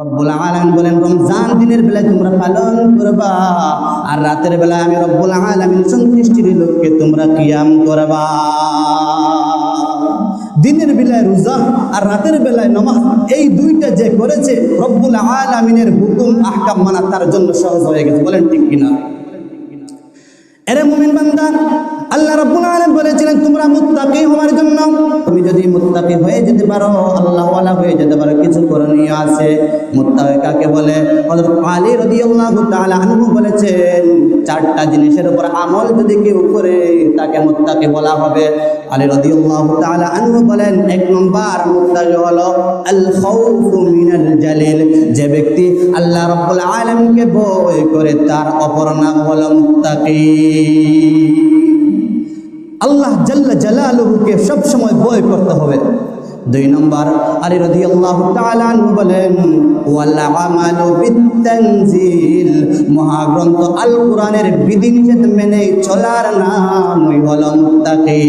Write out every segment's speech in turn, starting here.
রব্বুল আলামিন বলেন রমজান দিনের বেলায় তোমরা পালন করবা, আর রাতের বেলায় আমি রব্বুল আলামিন সন্তুষ্টির লক্ষ্যে তোমরা কিয়াম করবা। দিনের বেলায় রোজা আর রাতের বেলায় নামাজ, এই দুইটা যে করেছে রব্বুল আলামিনের হুকুম আহকাম মানা তার জন্য সহজ হয়ে গেছে। বলেন ঠিক কিনা? এরে মুমিন বান্দা, আল্লাহ রাব্বুল আলামিন বলেছিলেন তোমরা মুত্তাকি হওয়ার জন্য। তুমি যদি মুত্তাকি হয়ে যেতে পারো, আল্লাহ ওয়ালা হয়ে যেতে পারো, কিছু করণীয় আছে। মুত্তাকি কাকে বলে? হযরত আলী রাদিয়াল্লাহু তাআলা আনহু বলেছেন চারটা জিনিসের উপর আমল যদি কেউ করে তাকে মুত্তাকি বলা হবে। আলী রাদিয়াল্লাহু তাআলা আনহু বলেন এক নম্বর মুত্তাকি হলো আল খাউফু মিনাল জালিল, যে ব্যক্তি আল্লাহ রাব্বুল আলামিনকে ভয় করে তার অপর নাম হলো মুত্তাকি। আল্লাহ জাল্লা জালালুহুকে সব সময় ভয় করতে হবে। দুই নম্বর আলী রাদিয়াল্লাহু তাআলা আনহু বলেন ওয়াল আমালু বিত-তানজিল, মহাগ্রন্থ আল কোরআনের বিধিনিষেধ মেনে চলার নামই হলো মুত্তাকি।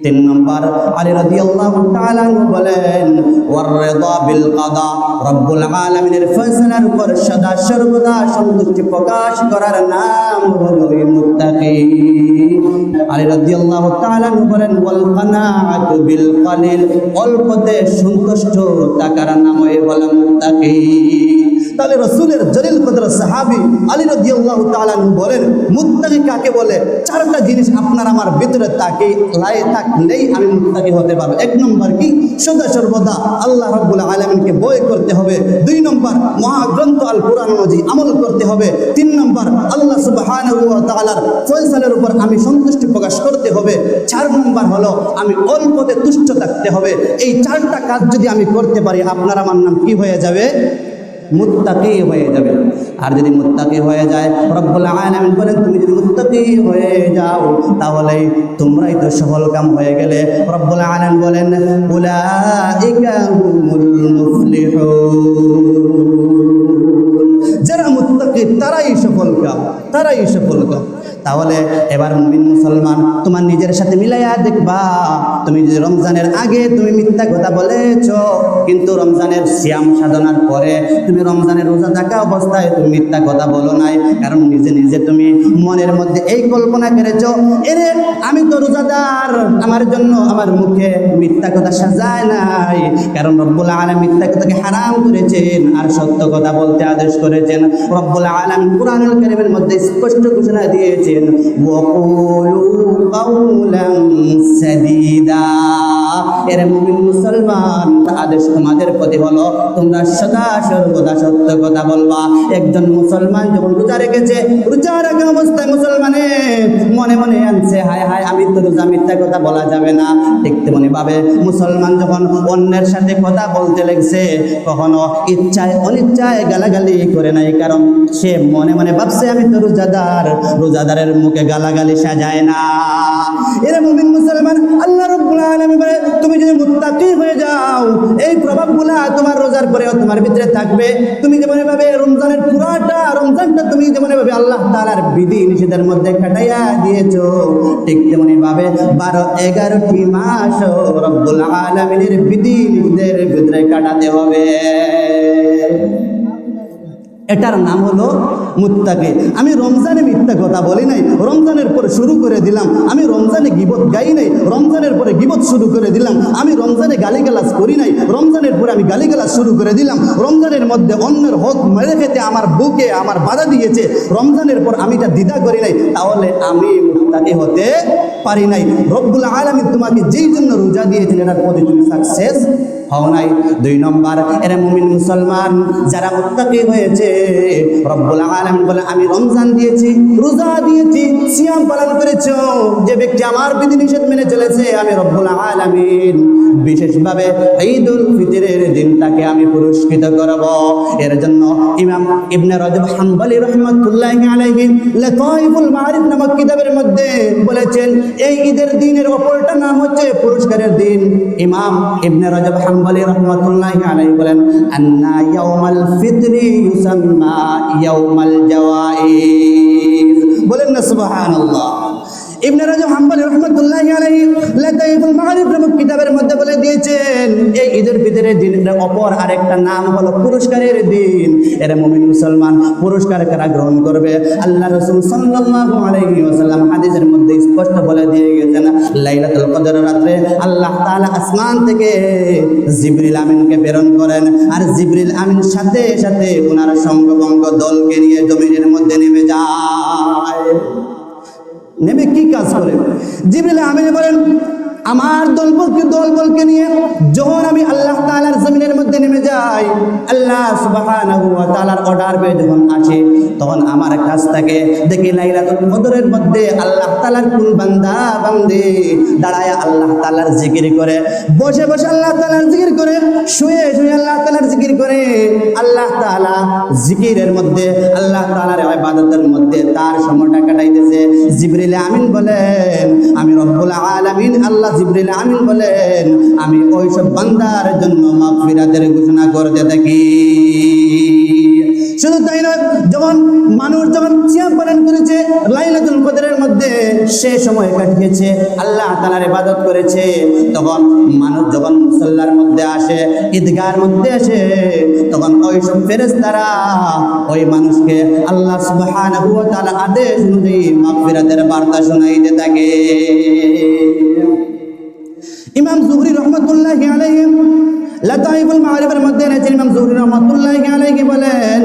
তিন নম্বর আলী রাদিয়াল্লাহু তাআলা আনহু বলেন ওয়ার রিদা বিল কাদা, রব্বুল আলামিনের ফয়সালার উপর সদা সর্বদা সন্তুষ্টি প্রকাশ করার নাম হলো মুত্তাকি। আলী রাদিয়াল্লাহু তাআলা আনহু বলেন ওয়াল কানাআতু বিল কালিল, অল্পতে সন্তুষ্ট থাকার নামই হলো মুত্তাকি। তাহলে রাসূলের জলিল কদর সাহাবী আলী রাদিয়াল্লাহু তাআলা আনহু বলেন মুত্তাকি কাকে বলে? চারটা জিনিস আপনার আমার ভিতরে থাকলেই আমি মুত্তাকি হতে পারবো। এক নম্বর কি? সদা সর্বদা আল্লাহ রাব্বুল আলামিনকে ভয় করতে হবে। দুই নম্বর মহাগ্রন্থ আল কোরআন মাজিদ আমল করতে হবে। তিন নম্বর আল্লাহ সুবহানাহু ওয়া তাআলার ফয়সালার উপর আমি সন্তুষ্টি প্রকাশ করতে হবে। চার নম্বর হলো আমি অল্পতে তুষ্ট থাকতে হবে। এই চারটা কাজ যদি আমি করতে পারি আপনার আমার নাম কি হয়ে যাবে? মুত্তাকি হয়ে যাবে। আর যদি মুত্তাকি হয়ে যায়, রব্বুল আলামিন বলেন তুমি যদি মুত্তাকি হয়ে যাও তাহলে তোমরাই তো সফল কাম হয়ে গেলে। রব্বুল আলামিন বলেন উলাইকা হুমুল মুফলিহুন, যারা মুত্তাকি তারাই সফল কাম, তারাই সফল কাম। তাহলে এবার মুমিন মুসলমান তোমার নিজের সাথে মিলাইয়া দেখবা, তুমি যদি রমজানের আগে তুমি মিথ্যা কথা বলেছো, কিন্তু রমজানের সিয়াম সাধনার পরে তুমি রমজানের রোজা থাকা অবস্থায় তুমি মিথ্যা কথা বলো নাই। কারণ নিজে নিজে তুমি মনের মধ্যে এই কল্পনা করেছো এরে আমি তো রোজাদার, আমার জন্য আমার মুখে মিথ্যা কথা সাজায় নাই। কারণ রব্বুল আলামিন মিথ্যা কথাকে হারাম করেছেন আর সত্য কথা বলতে আদেশ করেছেন। রব্বুল আলামিন কুরআনুল কারীমের মধ্যে স্পষ্ট ঘোষণা দিয়েছেন ওয়াকুলু কাওলান সাদীদা। এর মুমিন মুসলমান আদেশ তোমাদের প্রতি হলো তোমরা সদা সর্বদা সত্য কথা বলবা। একজন মুসলমান যখন রোজা রেখেছে, রোজা রাখা অবস্থায় মুসলমানে মনে মনে আনছে হায় হায় আমি তো রোজা, মিথ্যা কথা বলা যাবে না। ঠিক তেমনি ভাবে মুসলমান যখন অন্যের সাথে কথা বলতে লেগেছে, কখনো ইচ্ছায় অনিচ্ছায় গালাগালি করে নাই, কারণ সে মনে মনে ভাবছে আমি তো রোজাদার। রোজাদারের মুখে গালাগালি সাজায় না। এর মুমিন মুসলমান আল্লাহ রাব্বুল আলামিন বলে তুমি যদি মুত্তাকি হয়ে যাও এই প্রভাবগুলা তোমার রোজার পরেও তোমার ভিতরে থাকবে। তুমি যেমন ভাবে রমজানের পুরাটা রমজানটা তুমি যেমন ভাবে আল্লাহ তাআলার বিধি নিষেধের মধ্যে কাটাইয়া দিয়েছো, ঠিক তেমনি ভাবে 12-11টি মাস রব্বুল আলামিনের বিধি নিষেধের ভিতরে কাটাতে হবে। এটার নাম হলো মুত্তাকি। আমি রমজানে মিথ্যা কথা বলি নাই, রমজানের পরে শুরু করে দিলাম। আমি রমজানে গীবত গাই নাই, রমজানের পরে গীবত শুরু করে দিলাম। আমি রমজানে গালিগালাজ করি নাই, রমজানের পরে আমি গালিগালাজ শুরু করে দিলাম। রমজানের মধ্যে অন্যের হক মেরে খেতে আমার বুকে আমার বাধা দিয়েছে, রমজানের পর আমি এটা দ্বিধা করি নাই, তাহলে আমি মুত্তাকি হতে পারি নাই। রব্বুল আলামিন তোমাকে যেই জন্য রোজা দিয়েছেন এটার প্রতি তুমি সাকসেস হও নাই। দুই নম্বর এরা মুমিন মুসলমান যারা মুত্তাকি হয়েছে, রব্বুল আলামিন বলে আমি রমজান দিয়েছি, রোজা দিয়েছি, সিয়াম পালন করেছো, যে ব্যক্তি আমার বিধিনিষেধ মেনে চলেছে আমি রব্বুল আলামিন বিশেষভাবে ঈদুল ফিতরের দিনটাকে আমি পুরস্কৃত করব। এর জন্য ইমাম ইবনে রজব হাম্বলি রাহমাতুল্লাহি আলাইহি লাতাইফুল মাআরিফ নামক কিতাবের মধ্যে বলেছেন এই ঈদের দিনের অপরটা নাম হচ্ছে পুরস্কারের দিন। ইমাম ইবনে রজব হাম্বলি রাহমাতুল্লাহি আলাইহি বলেন আন্না ইয়াউমাল ফিতরি ইউসাম্মা ইয়াউমাল জাওয়াইজ। বলেন না সুবহানাল্লাহ। ইবনে রাজব হাম্বলী রাহমাতুল্লাহি আলাইহি লাতাইফুল মাআরিফ নামক কিতাবের মধ্যে বলে দিয়েছেন, এই ঈদের ফিতরের দিনের অপর আরেকটা নাম হলো পুরস্কারের দিন। এর মুমিন মুসলমান পুরস্কার কারা গ্রহণ করবে? আল্লাহ রাসূল সাল্লাল্লাহু আলাইহি ওয়াসাল্লাম হাদিসের মধ্যে স্পষ্ট বলে দিয়ে গেছেন, লাইলাতুল কদরের রাতে আল্লাহ তাআলা আসমান থেকে জিবরিল আমিনকে প্রেরণ করেন, আর জিবরিল আমিন সাথে সাথে ওনার সঙ্গবঙ্গ দলকে নিয়ে জমিনের মধ্যে নেমে যায়। নেমে কি কাজ করে? জিবরিল আমিন বলেন, আমার দলবলকে নিয়ে যখন আমি আল্লাহ তাআলার জমিনের মধ্যে নেমে যাই, আল্লাহ সুবহানাহু ওয়া তাআলার অর্ডার পেয়ে যখন আসে, তখন আমার কাছ থেকে দেখি লাইলাতুল কদরের মধ্যে আল্লাহ তাআলার কোন বান্দা বান্দি দাঁড়ায় আল্লাহ তাআলার জিকির করে, বসে বসে আল্লাহ তাআলার জিকির করে, শুয়ে শুয়ে আল্লাহ তাআলার জিকির করে। আল্লাহ তাআলা জিকিরের মধ্যে, আল্লাহ তাআলার ইবাদতের মধ্যে তার সময়টা কাটাইতেছে। জিবরিল আমিন বলেন, আমি রব্বুল আলামিন আল্লাহ জিবরিল আমিন বলেন, আমি ওই সব বান্দার জন্য মাগফিরাতের ঘোষণা করতে থাকি। শুধু তাই নয়, যখন মানুষ সিয়াম পালন করেছে লাইলাতুল কদরের মধ্যে, সে সময় কাটিয়েছে আল্লাহ তাআলার ইবাদত করেছে, তখন মানুষ যখন মুসল্লার মধ্যে আসে, ঈদগাহর মধ্যে আসে, তখন ওই সব ফেরেশতারা ওই মানুষকে আল্লাহ সুবহানাহু ওয়া তাআলা আদেশ অনুযায়ী মাগফিরাতের বার্তা শোনাইতে থাকে। ইমাম জুহরি রহমাতুল্লাহি আলাইহি লাতাইফুল মাআরিফের মধ্যে এনেছেন, ইমাম জুহরি রহমাতুল্লাহি আলাইহি বলেন,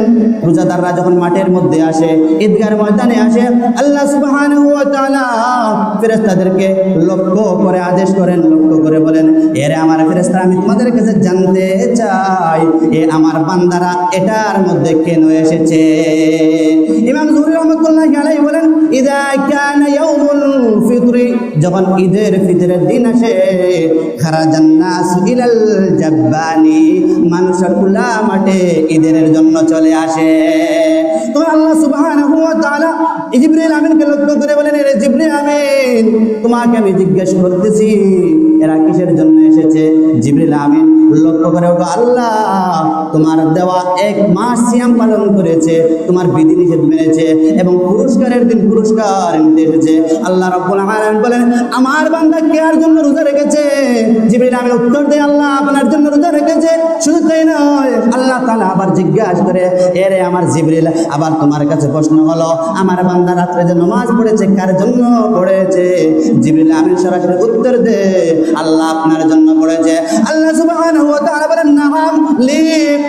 রোজাদাররা যখন মাঠের মধ্যে আসে, ঈদগাহর ময়দানে আসে, আল্লাহ সুবহানাহু ওয়া তাআলা ফেরেশতাদেরকে লক্ষ্য করে আদেশ করেন, লক্ষ্য করে বলেন, এরে আমার ফেরেশতারা, আমি তোমাদের কাছে জানতে চাই, এ আমার বান্দারা এটার মধ্যে কেন এসেছে? ইমাম জুহরি রহমাতুল্লাহি আলাইহি বলেন, ইযা কানা ইয়াউমুল ফিতরি, যখন ঈদের ফিতরের দিন আসে, খারাজান নাস ইলাল জাব্বানি, মানুষ খোলা মাঠে ঈদের জন্য চলে আসে। তো আল্লাহ সুবহানাহু ওয়া তাআলা জিবরিল আমিনকে লক্ষ্য করে বলেন, এরে জিবরিল আমিন, তোমাকে আমি জিজ্ঞেস করতেছি এরা কিসের জন্য এসেছে? জিবরিল আমিন লক্ষ্য করে বলে, আল্লাহ তোমার দেওয়া 1 মাস সিয়াম পালন করেছে, তোমার বিধিনিষেধ মেনেছে এবং পুরস্কারের দিন পুরস্কার নিতে এসেছে। আল্লাহ রাব্বুল আলামিন বলেন, আমার বান্দা কার জন্য রোজা রেখেছে? জিবরিল আমিন উত্তর দেয়, আল্লাহ আপনার জন্য রোজা রেখেছে। শুধু তাই নয়, আল্লাহ তাআলা আবার জিজ্ঞাসা করে, এরে আমার জিবরিল, আবার তোমার কাছে প্রশ্ন হলো, আমার বান্দা রাত্রে যে নামাজ পড়েছে কার জন্য পড়েছে? জিবরিল আমিন সরাসরি উত্তর দেয়, আল্লাহ আপনার জন্য পড়েছে। আল্লাহ সুবহানাহু ওয়া তাআলা বলেন, নাম লি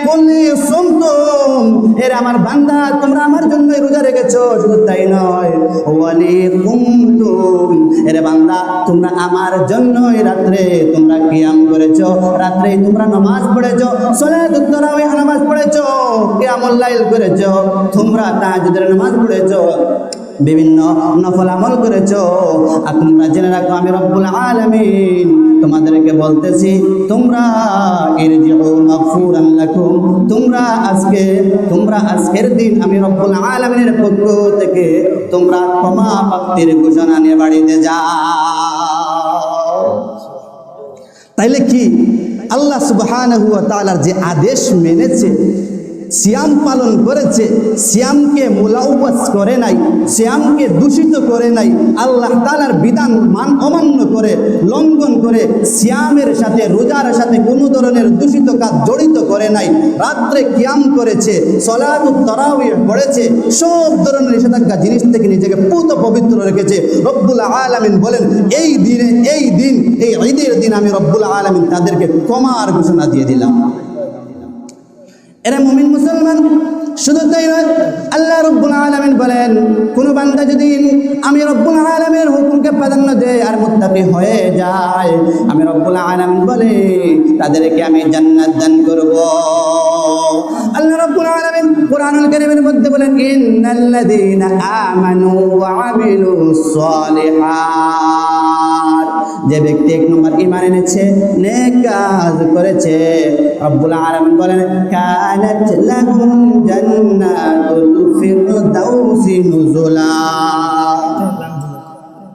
কুল্লি সুমতুম, এরে আমার বান্দা তোমরা আমার জন্য রোজা রেখেছো। শুধু তাই নয়, ওয়ালি কুমতুম, এরে বান্দা তোমরা আমার জন্যই রাত্রে তোমরা কিয়াম করেছো, রাত্রে তোমরা নামাজ পড়েছো, সালাতুত তারাবিহ নামাজ পড়েছো, কিয়ামুল লাইল করেছো, তোমরা তাহাজ্জুদের নামাজ পড়েছো, বিভিন্ন নফল আমল করেছো। আর তোমরা জেনে রাখো, আমি রব্বুল আলামিন তোমাদেরকে বলতেছি, তোমরা ইরজিউ মাগফুরান লাকুম, তোমরা আজকের দিন আমি রব্বুল আলামিনের পক্ষ থেকে তোমরা ক্ষমা প্রাপ্তির ঘোষণা নিয়ে বাড়িতে যাও। তাইলে কি আল্লাহ সুবহানাহু ওয়া তাআলার যে আদেশ মেনেছে, সিয়াম পালন করেছে, সিয়ামকে মুলাওয়াজ করে নাই, সিয়ামকে দূষিত করে নাই, আল্লাহ তাআলার বিধান অমান্য করে লঙ্ঘন করে সিয়ামের সাথে রোজার সাথে কোনো ধরনের দূষিত কাজ জড়িত করে নাই, রাত্রে কিয়াম করেছে, সালাতুত তারাবিহ পড়েছে, সব ধরনের নিষেধাজ্ঞা জিনিস থেকে নিজেকে পুত পবিত্র রেখেছে। রব্বুল আলামিন বলেন, এই ঈদের দিন আমি রব্বুল আলামিন তাদেরকে ক্ষমার ঘোষণা দিয়ে দিলাম। এরা মুমিন মুসলমান। শুধু তাই নয়, আল্লাহ রব্বুল আলামিন বলেন, কোন বান্দা যদি আমি রব্বুল আলামিনের হুকুমকে প্রাধান্য দেয় আর মুত্তাকি হয়ে যায়, আমি রব্বুল আলামিন বলে তাদেরকে আমি জান্নাত দান করব। আল্লাহ রব্বুল আলামিন কুরআনুল কারীমের মধ্যে বলেন, ইন্নাল্লাযীনা আমানু ওয়া আমিলুস সালিহাত, যে ব্যক্তি 1 নম্বর ঈমান এনেছে, নেক কাজ করেছে, রব্বুল আলামিন বলেন, কানাত লাহুম জান্নাতুল ফিরদাউসি নুজুলা,